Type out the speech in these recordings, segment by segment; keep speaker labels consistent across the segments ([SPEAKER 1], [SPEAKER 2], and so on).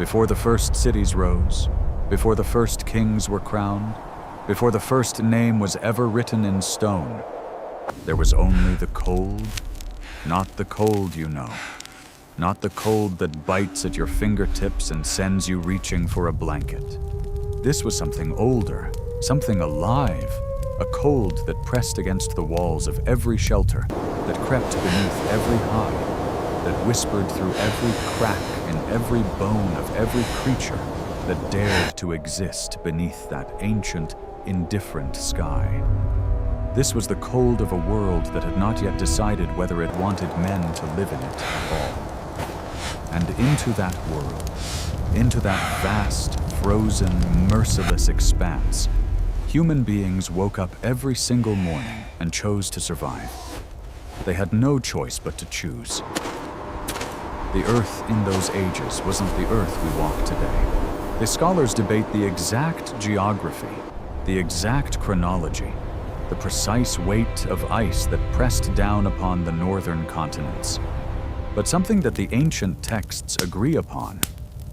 [SPEAKER 1] Before the first cities rose, before the first kings were crowned, before the first name was ever written in stone, there was only the cold, not the cold you know, not the cold that bites at your fingertips and sends you reaching for a blanket. This was something older, something alive, a cold that pressed against the walls of every shelter, that crept beneath every hide, that whispered through every crack in every bone of every creature that dared to exist beneath that ancient, indifferent sky. This was the cold of a world that had not yet decided whether it wanted men to live in it at all. And into that world, into that vast, frozen, merciless expanse, human beings woke up every single morning and chose to survive. They had no choice but to choose. The Earth in those ages wasn't the Earth we walk today. The scholars debate the exact geography, the exact chronology, the precise weight of ice that pressed down upon the northern continents. But something that the ancient texts agree upon,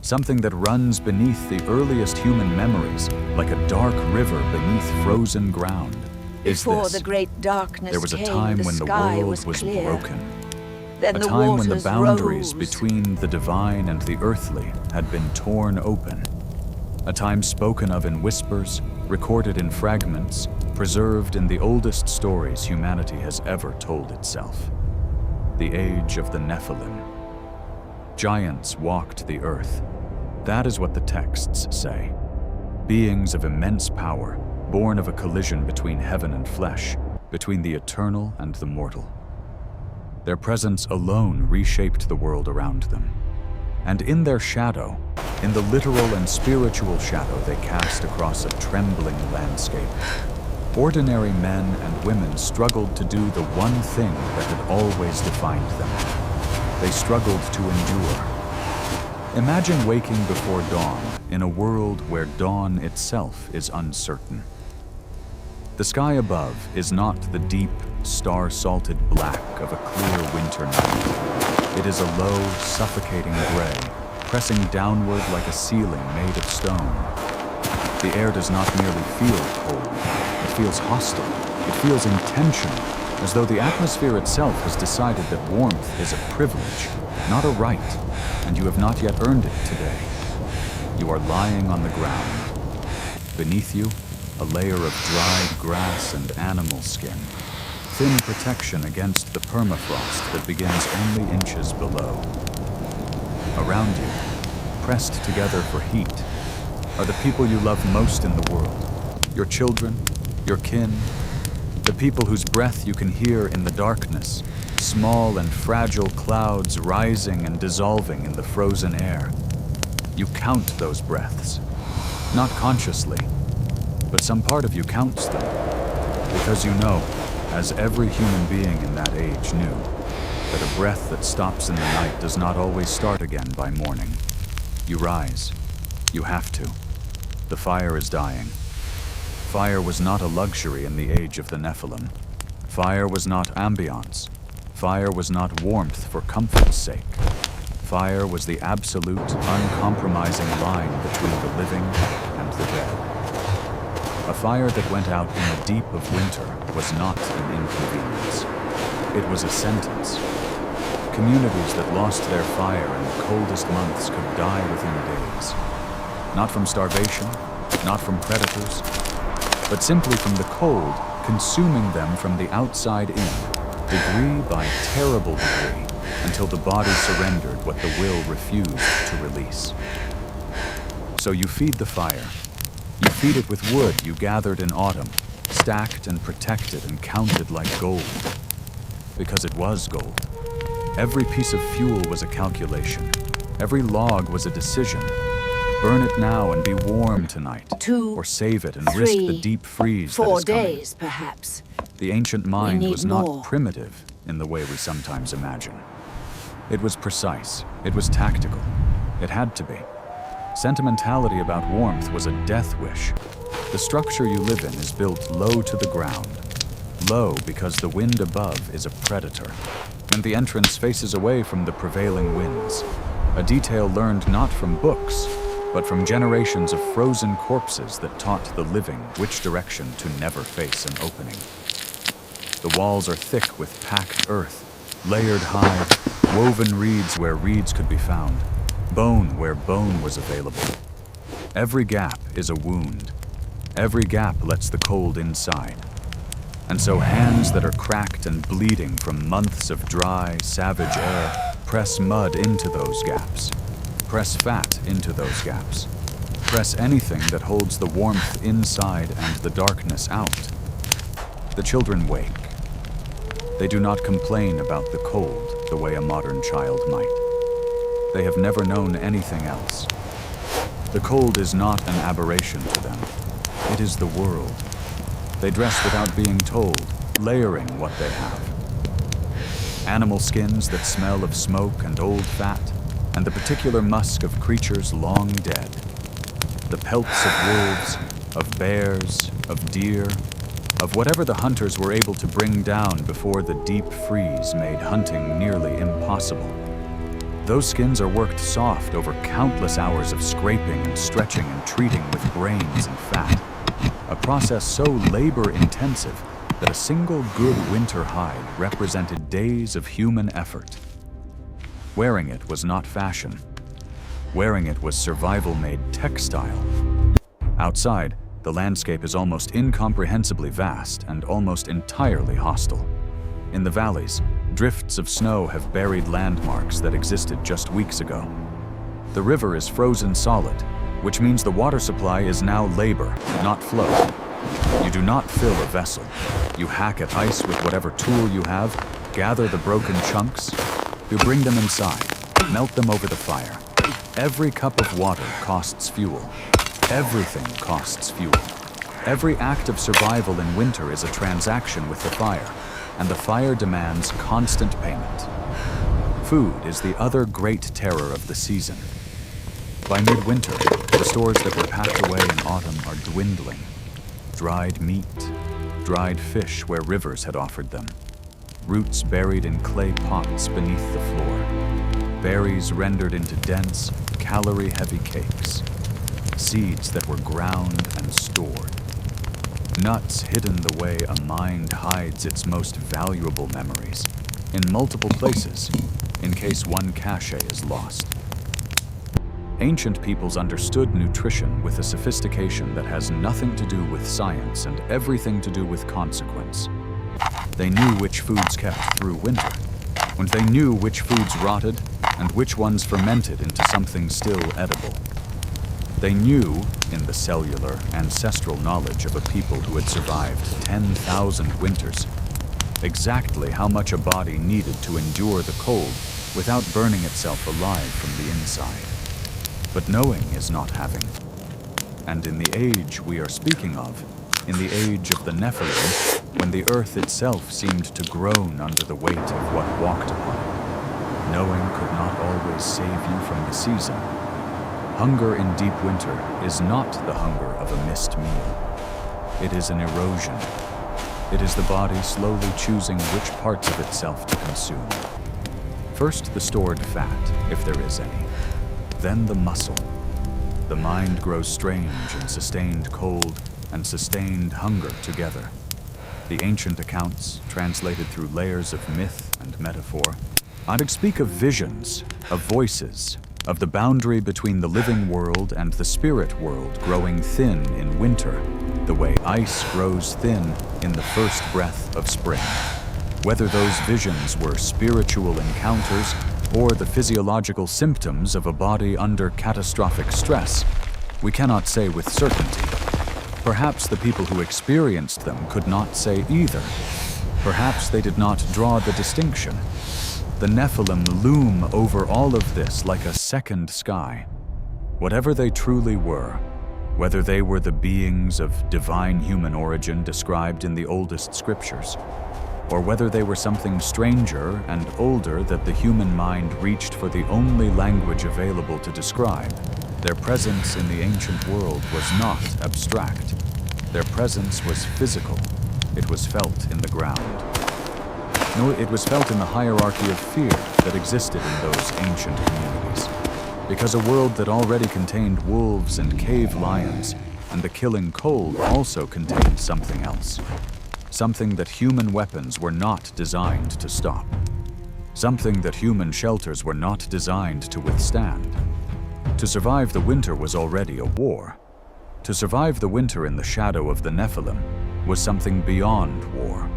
[SPEAKER 1] something that runs beneath the earliest human memories like a dark river beneath frozen ground, is
[SPEAKER 2] Before
[SPEAKER 1] this.
[SPEAKER 2] the great darkness
[SPEAKER 1] There was a
[SPEAKER 2] came,
[SPEAKER 1] time
[SPEAKER 2] the
[SPEAKER 1] when the
[SPEAKER 2] sky
[SPEAKER 1] world was
[SPEAKER 2] clear.
[SPEAKER 1] broken.
[SPEAKER 2] Then
[SPEAKER 1] A
[SPEAKER 2] the
[SPEAKER 1] time when the
[SPEAKER 2] waters
[SPEAKER 1] boundaries
[SPEAKER 2] rose.
[SPEAKER 1] between the divine and the earthly had been torn open. A time spoken of in whispers, recorded in fragments, preserved in the oldest stories humanity has ever told itself. The age of the Nephilim. Giants walked the earth. That is what the texts say. Beings of immense power, born of a collision between heaven and flesh, between the eternal and the mortal. Their presence alone reshaped the world around them. And in their shadow, in the literal and spiritual shadow they cast across a trembling landscape, ordinary men and women struggled to do the one thing that had always defined them. They struggled to endure. Imagine waking before dawn in a world where dawn itself is uncertain. The sky above is not the deep, star-salted black of a clear winter night. It is a low, suffocating gray, pressing downward like a ceiling made of stone. The air does not merely feel cold, it feels hostile, it feels intentional, as though the atmosphere itself has decided that warmth is a privilege, not a right, and you have not yet earned it today. You are lying on the ground. Beneath you, a layer of dried grass and animal skin, thin protection against the permafrost that begins only inches below. Around you, pressed together for heat, are the people you love most in the world, your children, your kin, the people whose breath you can hear in the darkness, small and fragile clouds rising and dissolving in the frozen air. You count those breaths, not consciously, but some part of you counts them, because you know, as every human being in that age knew, that a breath that stops in the night does not always start again by morning. You rise. You have to. The fire is dying. Fire was not a luxury in the age of the Nephilim. Fire was not ambiance. Fire was not warmth for comfort's sake. Fire was the absolute, uncompromising line between the living and the dead. A fire that went out in the deep of winter was not an inconvenience. It was a sentence. Communities that lost their fire in the coldest months could die within days. Not from starvation, not from predators, but simply from the cold consuming them from the outside in, degree by terrible degree, until the body surrendered what the will refused to release. So you feed the fire. You feed it with wood you gathered in autumn, stacked and protected and counted like gold. Because it was gold. Every piece of fuel was a calculation. Every log was a decision. Burn it now and be warm tonight.
[SPEAKER 2] 2,
[SPEAKER 1] or save it and
[SPEAKER 2] 3,
[SPEAKER 1] risk the deep freeze that
[SPEAKER 2] 4
[SPEAKER 1] is coming.
[SPEAKER 2] days, perhaps.
[SPEAKER 1] The ancient mind
[SPEAKER 2] need
[SPEAKER 1] was not
[SPEAKER 2] more.
[SPEAKER 1] primitive in the way we sometimes imagine. It was precise. It was tactical. It had to be. Sentimentality about warmth was a death wish. The structure you live in is built low to the ground. Low because the wind above is a predator, and the entrance faces away from the prevailing winds. a detail learned not from books, but from generations of frozen corpses that taught the living which direction to never face an opening. The walls are thick with packed earth, layered hide, woven reeds where reeds could be found, bone where bone was available. Every gap is a wound. Every gap lets the cold inside. And so hands that are cracked and bleeding from months of dry, savage air press mud into those gaps. Press fat into those gaps. Press anything that holds the warmth inside and the darkness out. The children wake. They do not complain about the cold the way a modern child might. They have never known anything else. The cold is not an aberration to them. It is the world. They dress without being told, layering what they have. Animal skins that smell of smoke and old fat, and the particular musk of creatures long dead. The pelts of wolves, of bears, of deer, of whatever the hunters were able to bring down before the deep freeze made hunting nearly impossible. Those skins are worked soft over countless hours of scraping and stretching and treating with brains and fat. A process so labor-intensive that a single good winter hide represented days of human effort. Wearing it was not fashion. Wearing it was survival-made textile. Outside, the landscape is almost incomprehensibly vast and almost entirely hostile. In the valleys, drifts of snow have buried landmarks that existed just weeks ago. The river is frozen solid, which means the water supply is now labor, not flow. You do not fill a vessel. You hack at ice with whatever tool you have, gather the broken chunks, you bring them inside, melt them over the fire. Every cup of water costs fuel. Everything costs fuel. Every act of survival in winter is a transaction with the fire, and the fire demands constant payment. Food is the other great terror of the season. By midwinter, the stores that were packed away in autumn are dwindling. Dried meat, dried fish where rivers had offered them, roots buried in clay pots beneath the floor, berries rendered into dense, calorie-heavy cakes, seeds that were ground and stored, nuts hidden the way a mind hides its most valuable memories, in multiple places, in case one cache is lost. Ancient peoples understood nutrition with a sophistication that has nothing to do with science and everything to do with consequence. They knew which foods kept through winter, and they knew which foods rotted and which ones fermented into something still edible. They knew, in the cellular, ancestral knowledge of a people who had survived 10,000 winters, exactly how much a body needed to endure the cold without burning itself alive from the inside. But knowing is not having. And in the age we are speaking of, in the age of the Nephilim, when the earth itself seemed to groan under the weight of what walked upon it, knowing could not always save you from the season. Hunger in deep winter is not the hunger of a missed meal. It is an erosion. It is the body slowly choosing which parts of itself to consume. First the stored fat, if there is any. Then the muscle. The mind grows strange in sustained cold and sustained hunger together. The ancient accounts, translated through layers of myth and metaphor, I'd speak of visions, of voices, of the boundary between the living world and the spirit world growing thin in winter, the way ice grows thin in the first breath of spring. Whether those visions were spiritual encounters or the physiological symptoms of a body under catastrophic stress, we cannot say with certainty. Perhaps the people who experienced them could not say either. Perhaps they did not draw the distinction. The Nephilim loom over all of this like a second sky. Whatever they truly were, whether they were the beings of divine human origin described in the oldest scriptures, or whether they were something stranger and older that the human mind reached for the only language available to describe, their presence in the ancient world was not abstract. Their presence was physical. It was felt in the ground. No, it was felt in the hierarchy of fear that existed in those ancient communities. Because a world that already contained wolves and cave lions and the killing cold also contained something else. Something that human weapons were not designed to stop. Something that human shelters were not designed to withstand. To survive the winter was already a war. To survive the winter in the shadow of the Nephilim was something beyond war.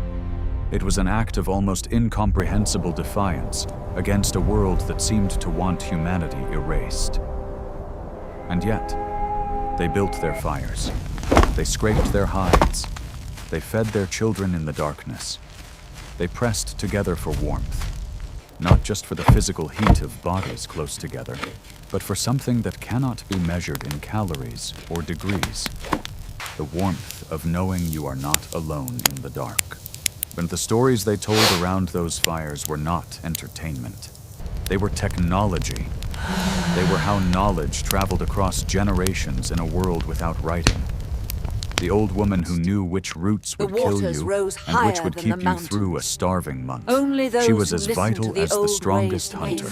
[SPEAKER 1] It was an act of almost incomprehensible defiance against a world that seemed to want humanity erased. And yet, they built their fires. They scraped their hides. They fed their children in the darkness. They pressed together for warmth, not just for the physical heat of bodies close together, but for something that cannot be measured in calories or degrees. The warmth of knowing you are not alone in the dark. But the stories they told around those fires were not entertainment. They were technology. They were how knowledge traveled across generations in a world without writing. The old woman who knew which roots would kill you and which would keep you through a starving month. She was as vital as the strongest hunter.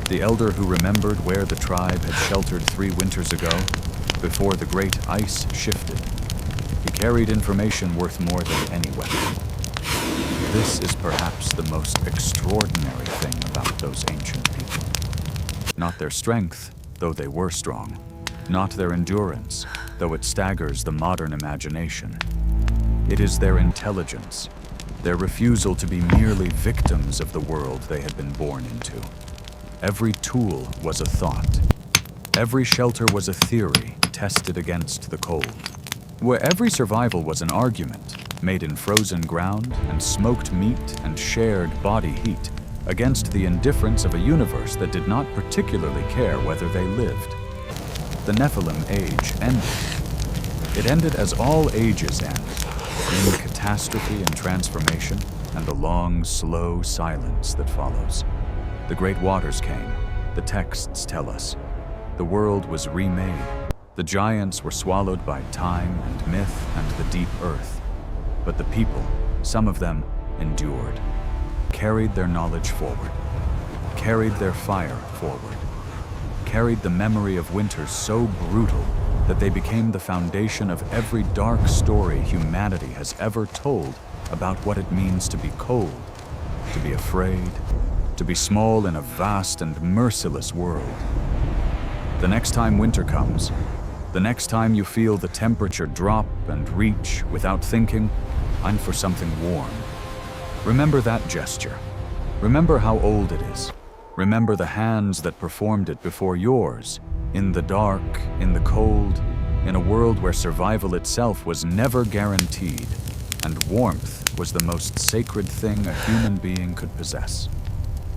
[SPEAKER 1] The elder who remembered where the tribe had sheltered 3 winters ago, before the great ice shifted. He carried information worth more than any weapon. This is perhaps the most extraordinary thing about those ancient people. Not their strength, though they were strong. Not their endurance, though it staggers the modern imagination. It is their intelligence, their refusal to be merely victims of the world they had been born into. Every tool was a thought. Every shelter was a theory tested against the cold. Where every survival was an argument, made in frozen ground and smoked meat and shared body heat, against the indifference of a universe that did not particularly care whether they lived. The Nephilim age ended. It ended as all ages end, in catastrophe and transformation, and the long, slow silence that follows. The great waters came, the texts tell us. The world was remade. The giants were swallowed by time and myth and the deep earth. But the people, some of them, endured, carried their knowledge forward, carried their fire forward, carried the memory of winters so brutal that they became the foundation of every dark story humanity has ever told about what it means to be cold, to be afraid, to be small in a vast and merciless world. The next time winter comes, the next time you feel the temperature drop and reach without thinking, I'm for something warm. Remember that gesture. Remember how old it is. Remember the hands that performed it before yours, in the dark, in the cold, in a world where survival itself was never guaranteed, and warmth was the most sacred thing a human being could possess.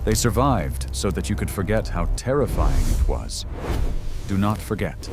[SPEAKER 1] They survived so that you could forget how terrifying it was. Do not forget.